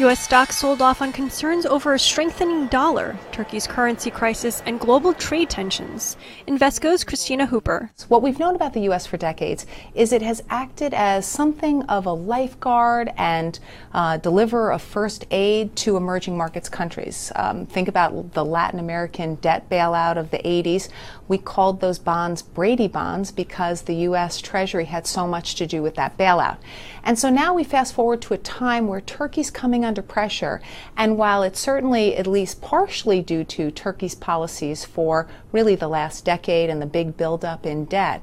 U.S. stocks sold off on concerns over a strengthening dollar, Turkey's currency crisis, and global trade tensions. Invesco's Christina Hooper. What we've known about the U.S. for decades is it has acted as something of a lifeguard and deliverer of first aid to emerging markets countries. Think about the Latin American debt bailout of the 80s. We called those bonds Brady bonds because the U.S. Treasury had so much to do with that bailout. And so now we fast forward to a time where Turkey's coming under pressure, and while it's certainly at least partially due to Turkey's policies for really the last decade and the big buildup in debt,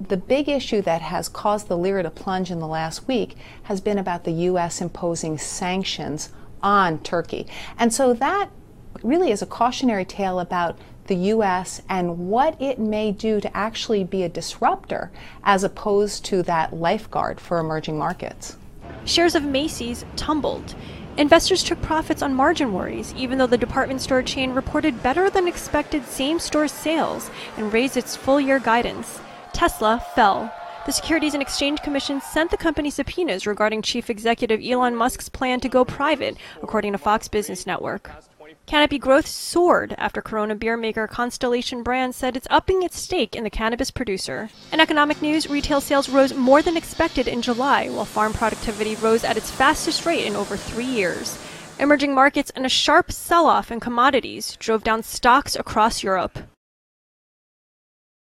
the big issue that has caused the lira to plunge in the last week has been about the U.S. imposing sanctions on Turkey. And so that really is a cautionary tale about the U.S. and what it may do to actually be a disruptor as opposed to that lifeguard for emerging markets. Shares of Macy's tumbled. Investors took profits on margin worries, even though the department store chain reported better than expected same-store sales and raised its full-year guidance. Tesla fell. The Securities and Exchange Commission sent the company subpoenas regarding Chief Executive Elon Musk's plan to go private, according to Fox Business Network. Canopy growth soared after Corona beer maker Constellation Brands said it's upping its stake in the cannabis producer. In economic news, retail sales rose more than expected in July, while farm productivity rose at its fastest rate in over 3 years. Emerging markets and a sharp sell-off in commodities drove down stocks across Europe.